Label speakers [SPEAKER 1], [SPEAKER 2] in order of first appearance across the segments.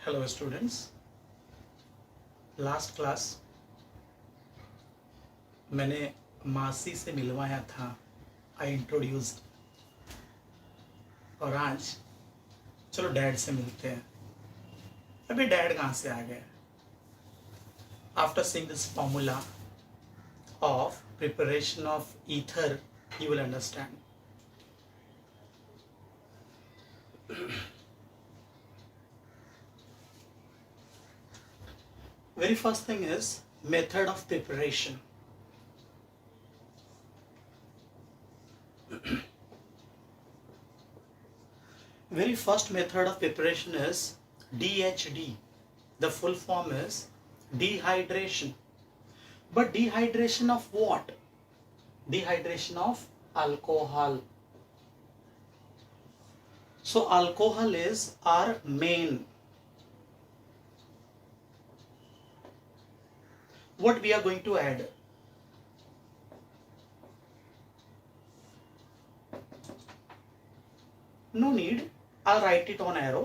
[SPEAKER 1] Hello students, last class मैंने मासी से मिलवाया था, आई इंट्रोड्यूस्ड, और आज चलो डैड से मिलते हैं। अभी डैड कहाँ से आ गए? After seeing this formula of preparation of ether you will understand. Very first thing is method of preparation. Very first method of preparation is DHD. The full form is dehydration. But dehydration of what? Dehydration of alcohol. So alcohol is our main. What we are going to add? No need, I'll write it on arrow.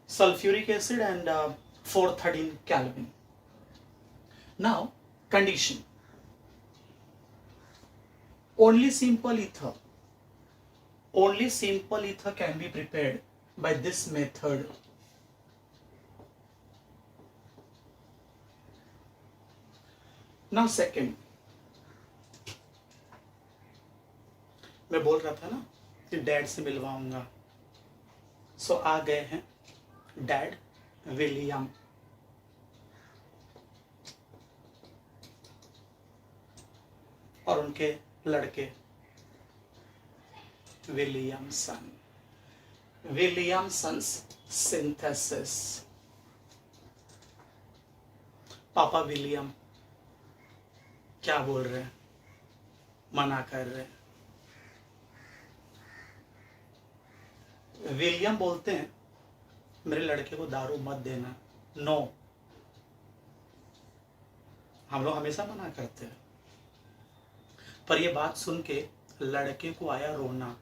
[SPEAKER 1] Sulfuric acid and 413 Kelvin. Now, condition. Only simple ether can be prepared by this method. Now second, मैं बोल रहा था ना कि dad से मिलवाऊंगा, सो आ गए हैं dad William. और उनके लड़के विलियमसन्स सिंथेसिस। पापा विलियम क्या बोल रहे हैं? मना कर रहे हैं। विलियम बोलते हैं मेरे लड़के को दारू मत देना। नो, हम लोग हमेशा मना करते हैं। पर यह बात सुन के लड़के को आया रोना।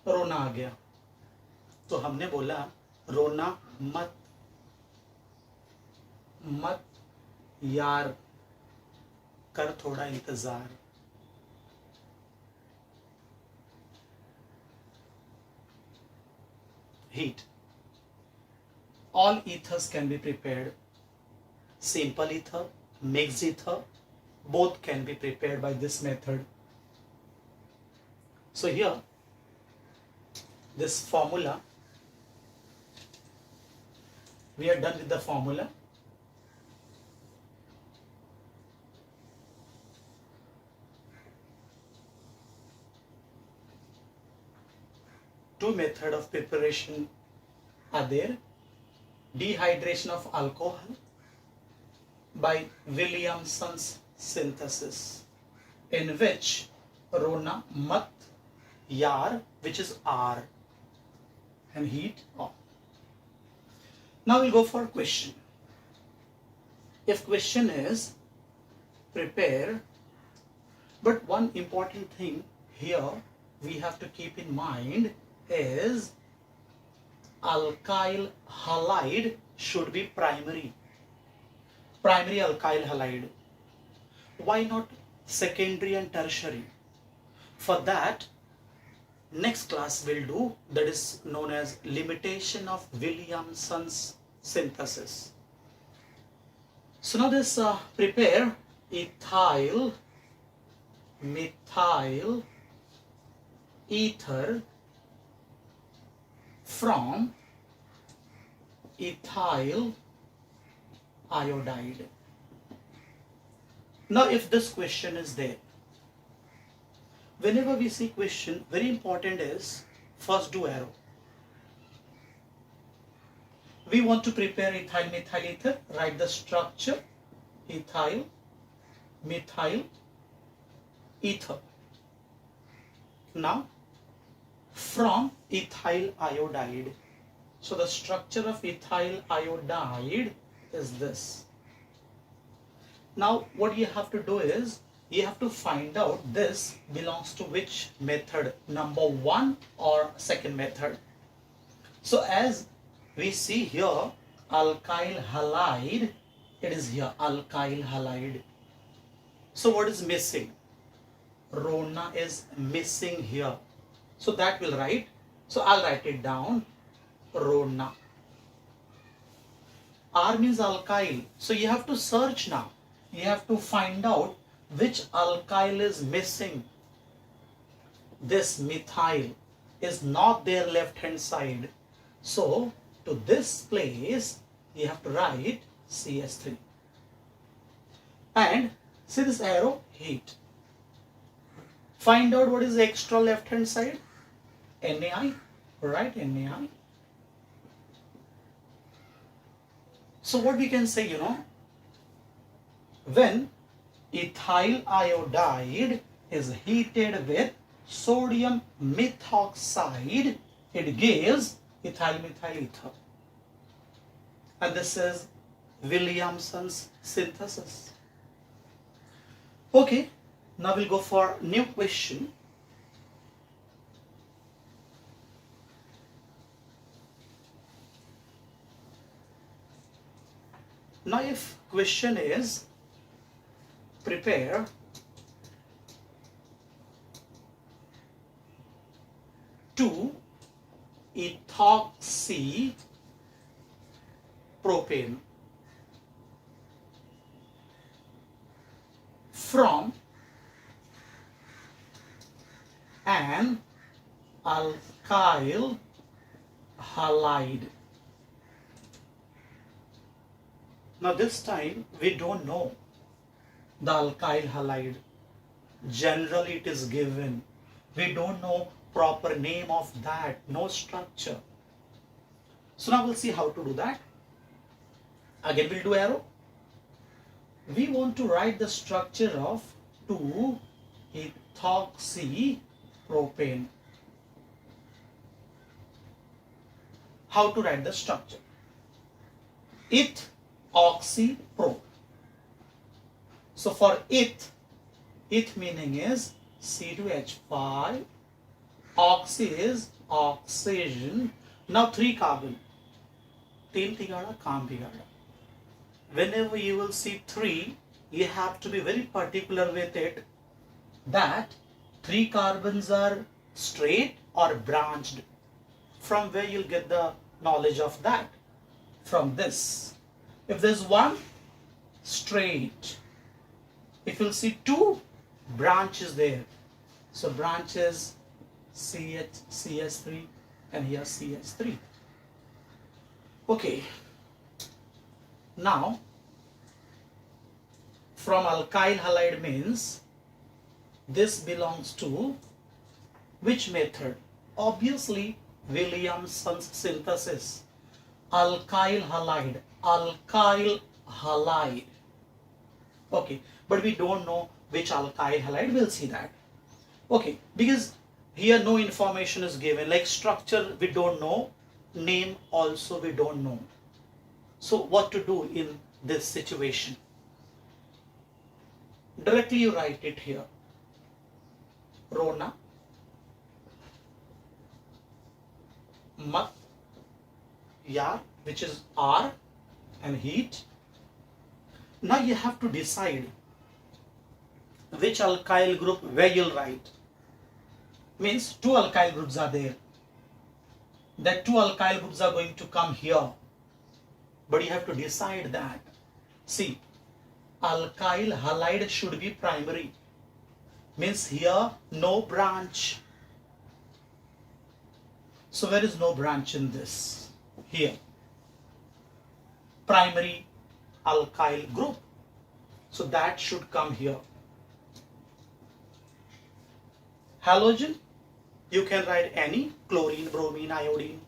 [SPEAKER 1] रोना आ गया तो हमने बोला रोना मत यार, कर थोड़ा इंतजार। Heat. All ethers can be prepared. Simple ether, mixed ether, both can be prepared by this method. So here, this formula, we are done with the formula. Two methods of preparation are there. Dehydration of alcohol by Williamsons synthesis, in which rona mat yar, which is R, and heat on. Now we'll go for question. If question is prepare, but one important thing here we have to keep in mind is alkyl halide should be primary alkyl halide. Why not secondary and tertiary? For that, next class will do, that is known as limitation of Williamsons synthesis. So now this prepare ethyl methyl ether from ethyl iodide. Now if this question is there, whenever we see question, very important is first do arrow. We want to prepare ethyl methyl ether, write the structure ethyl methyl ether. Now from ethyl iodide. So the structure of ethyl iodide is this. Now what you have to do is, you have to find out this belongs to which method, number 1 or second method. So as we see here, alkyl halide, it is here, alkyl halide. So what is missing? Rona is missing here. So that will write, so I'll write it down, Rona. R means alkyl. So you have to search now. You have to find out which alkyl is missing. This methyl is not there left hand side. So to this place you have to write CS3. And see this arrow, heat. Find out what is the extra left hand side. NaI, right? NaI. So what we can say, when ethyl iodide is heated with sodium methoxide, it gives ethyl methyl ether. And this is Williamsons synthesis. Okay, now we'll go for new question. Now if question is, prepare two ethoxy propane from an alkyl halide. Now this time we don't know the alkyl halide. Generally it is given. We don't know proper name of that, no structure. So now we'll see how to do that. Again we'll do arrow. We want to write the structure of 2-ethoxy propane. How to write the structure? Eth-oxy pro. So for eth meaning is C2H5, oxy is oxygen. Now 3 carbon. 3 tigada, काम बिगाड़ा. Whenever you will see 3, you have to be very particular with it that 3 carbons are straight or branched. From where you'll get the knowledge of that? From this. If there's 1, straight. If you'll see 2 branches there. So branches CS3 and here CS3. Okay. Now, from alkyl halide means this belongs to which method? Obviously, Williamsons synthesis. Alkyl halide. Alkyl halide. Okay, but we don't know which alkyl halide. We'll see that. Okay, because here no information is given. Like structure we don't know, name also we don't know. So what to do in this situation? Directly you write it here. Rona, mat, yar, which is R, and heat. Now you have to decide which alkyl group where you'll write. Means 2 alkyl groups are there. That 2 alkyl groups are going to come here. But you have to decide that. See, alkyl halide should be primary. Means here no branch. So where is no branch in this? Here. Primary alkyl group. So that should come here. Halogen, you can write any, chlorine, bromine, iodine.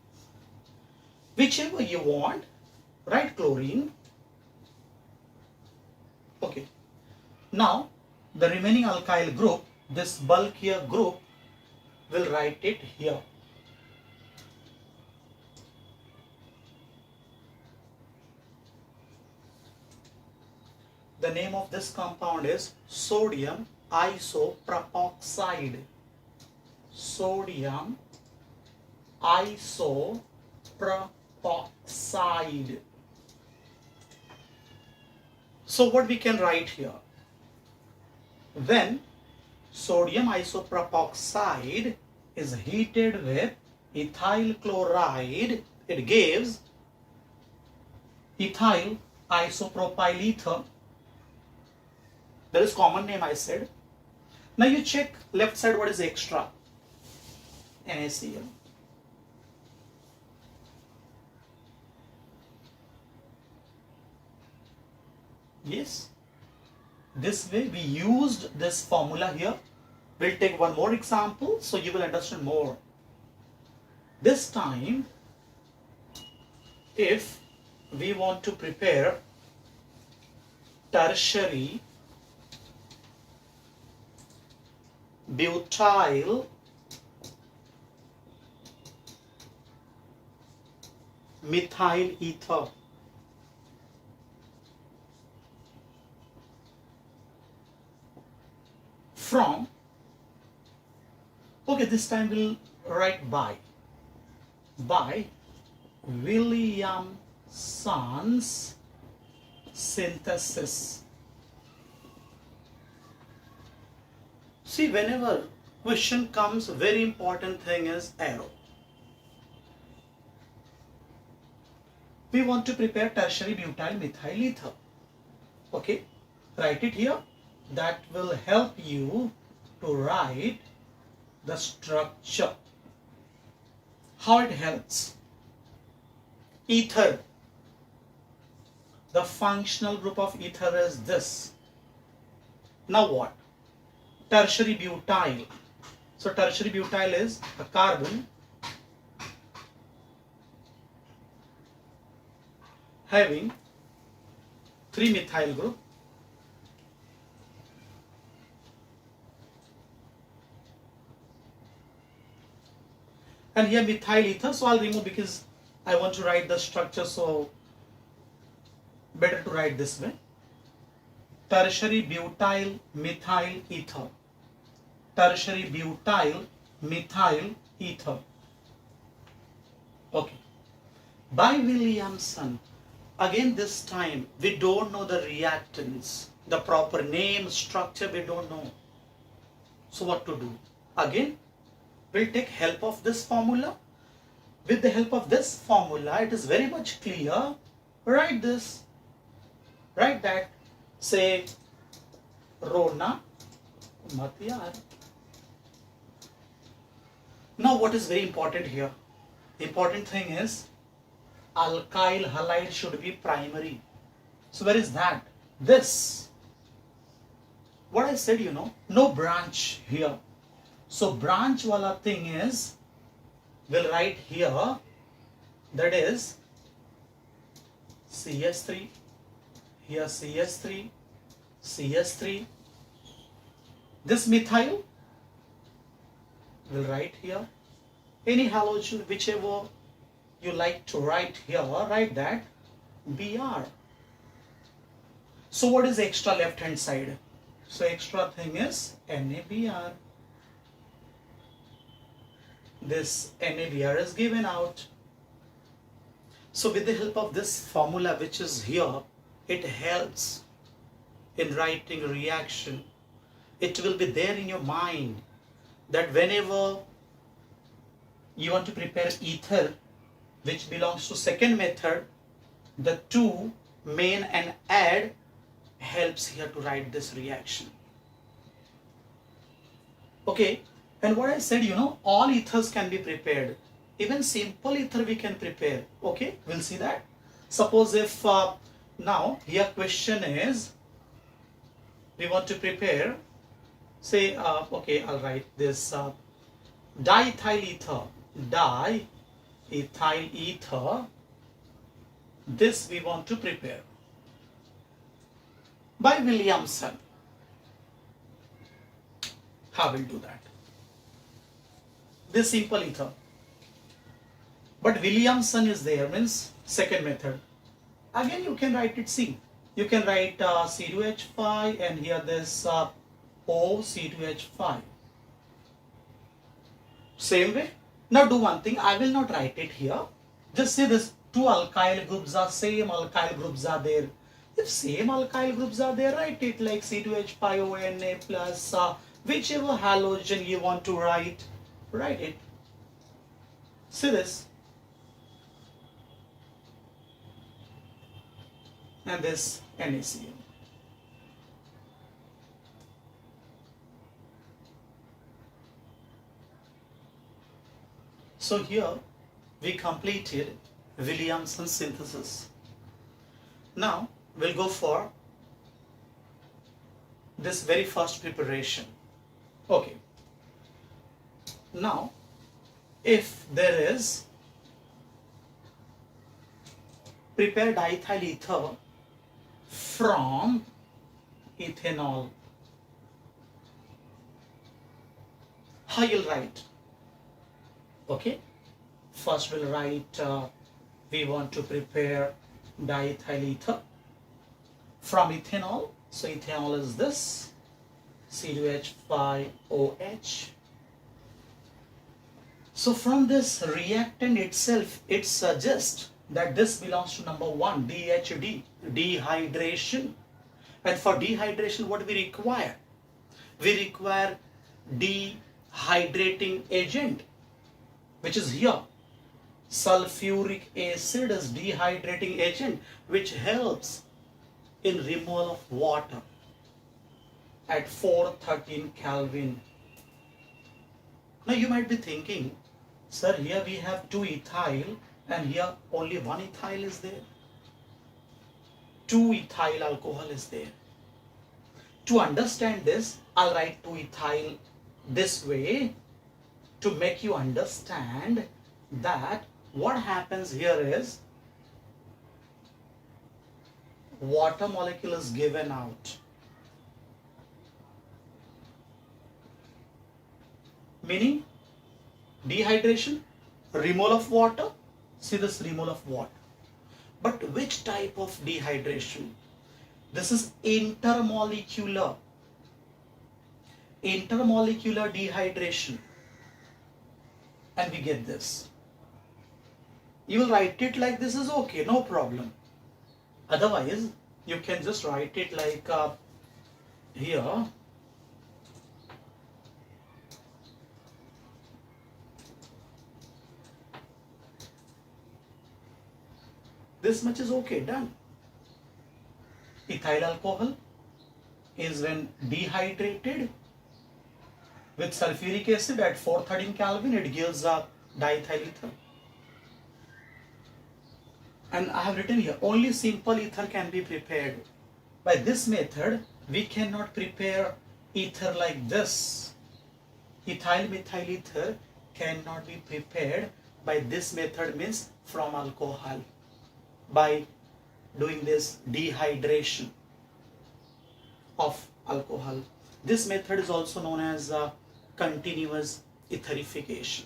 [SPEAKER 1] Whichever you want, write chlorine. Okay. Now, the remaining alkyl group, this bulkier group, will write it here. The name of this compound is sodium isopropoxide. Sodium isopropoxide. So what we can write here? When sodium isopropoxide is heated with ethyl chloride, it gives ethyl isopropyl ether. That is common name I said. Now you check left side what is extra. NaCl. Yes. This way we used this formula here. We'll take one more example so you will understand more. This time, if we want to prepare tertiary butyl methyl ether, from, okay, this time we'll write by Williamsons synthesis. See, whenever question comes, very important thing is arrow. We want to prepare tertiary butyl methyl ether. Okay, write it here. That will help you to write the structure. How it helps? Ether. The functional group of ether is this. Now what? Tertiary butyl. So tertiary butyl is a carbon having 3 methyl group and here methyl ether, so I'll remove because I want to write the structure, so better to write this way. Tertiary butyl methyl ether. Tertiary butyl methyl ether. Okay. By Williamson, again this time we don't know the reactants, the proper name, structure we don't know. So what to do? Again, we'll take help of this formula. With the help of this formula, it is very much clear. Write this. Write that. Say, Rona Matyar. Now what is very important here? The important thing is alkyl halide should be primary. So where is that? This. What I said, you know, no branch here. So branch wala thing is, we'll write here, that is CS3, here CS3, CS3. This methyl, we'll write here. Any halogen, whichever you like to write here, write that Br. So what is extra left hand side? So extra thing is NaBr. This NaBr is given out. So with the help of this formula which is here, it helps in writing reaction. It will be there in your mind that whenever you want to prepare ether, which belongs to second method, the two main and add helps here to write this reaction. Okay, and what I said, you know, all ethers can be prepared. Even simple ether we can prepare. Okay, we'll see that. Suppose if now here question is, we want to prepare, say, okay, I'll write this diethyl ether. Diethyl ether. This we want to prepare by Williamson. How will do that? This simple ether. But Williamson is there, means second method. Again you can write it C. You can write C2H5 and here this O C2H5. Same way. Now do one thing, I will not write it here. Just say this two alkyl groups are same alkyl groups are there. If same alkyl groups are there, write it like C2H5ONA plus whichever halogen you want to write it. See this. And this NaCl. So here we completed Williamsons synthesis. Now we'll go for this very first preparation. Okay. Now if there is prepared diethyl ether from ethanol, how you'll write? Okay, first we'll write we want to prepare diethyl ether from ethanol. So ethanol is this C2H5OH. So from this reactant itself, it suggests that this belongs to number 1, DHD, dehydration. And for dehydration, what we require? We require dehydrating agent, which is here. Sulfuric acid is dehydrating agent, which helps in removal of water at 413 Kelvin. Now you might be thinking, sir, here we have 2 ethyl and here only 1 ethyl is there. 2 ethyl alcohol is there. To understand this, I'll write 2 ethyl this way to make you understand that what happens here is water molecule is given out. Meaning dehydration, removal of water. See this removal of water. But which type of dehydration? This is intermolecular dehydration. And we get this. You will write it like this is okay, no problem. Otherwise, you can just write it like here. This much is okay, done. Ethyl alcohol is when dehydrated with sulfuric acid at 413 Kelvin, it gives a diethyl ether. And I have written here, only simple ether can be prepared. By this method, we cannot prepare ether like this. Ethyl methyl ether cannot be prepared by this method, means from alcohol, by doing this dehydration of alcohol. This method is also known as continuous etherification.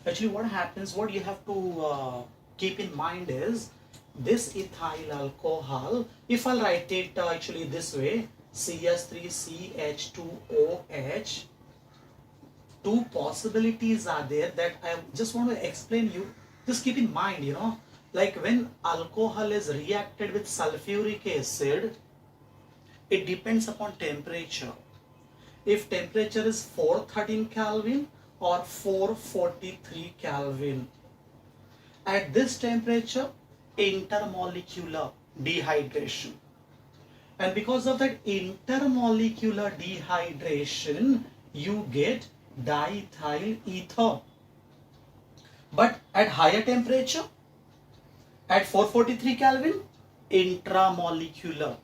[SPEAKER 1] Actually, what happens, what you have to keep in mind is this ethyl alcohol, if I'll write it actually this way, CS3CH2OH, 2 possibilities are there that I just want to explain you. Just keep in mind, you know, like when alcohol is reacted with sulfuric acid, it depends upon temperature. If temperature is 413 Kelvin or 443 Kelvin, at this temperature, intermolecular dehydration. And because of that intermolecular dehydration, you get diethyl ether. But at higher temperature, at 443 Kelvin, intramolecular.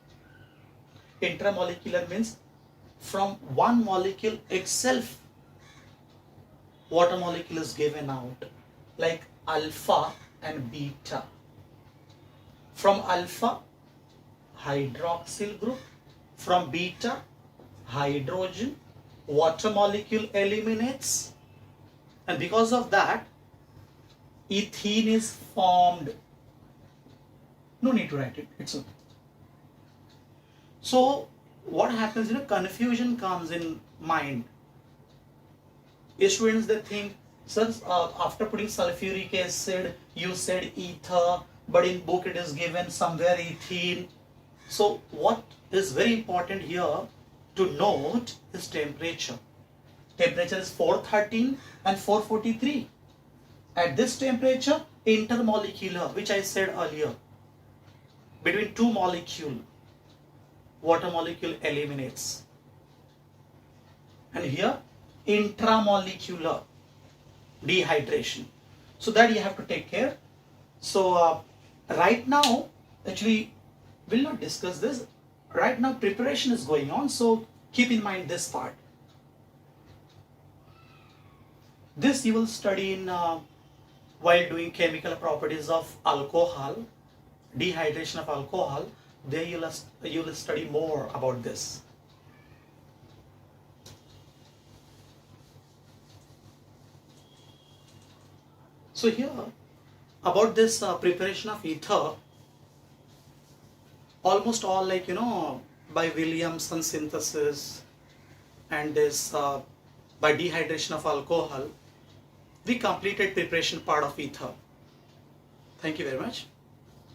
[SPEAKER 1] Intramolecular means from one molecule itself, water molecule is given out, like alpha and beta. From alpha, hydroxyl group. From beta, hydrogen. Water molecule eliminates and because of that ethene is formed. No need to write it, it's okay. So what happens, confusion comes in mind. Students, they think, sir, after putting sulfuric acid you said ether, but in book it is given somewhere ethene. So what is very important here to note is temperature. Temperature is 413 and 443. At this temperature, intermolecular, which I said earlier, between two molecules, water molecule eliminates. And here, intramolecular dehydration. So that you have to take care. So right now, actually, we'll not discuss this. Right now, preparation is going on. So keep in mind this part. This you will study in while doing chemical properties of alcohol, dehydration of alcohol. There you will study more about this. So here about this preparation of ether, almost all by Williamsons synthesis and this by dehydration of alcohol, we completed preparation part of ether. Thank you very much.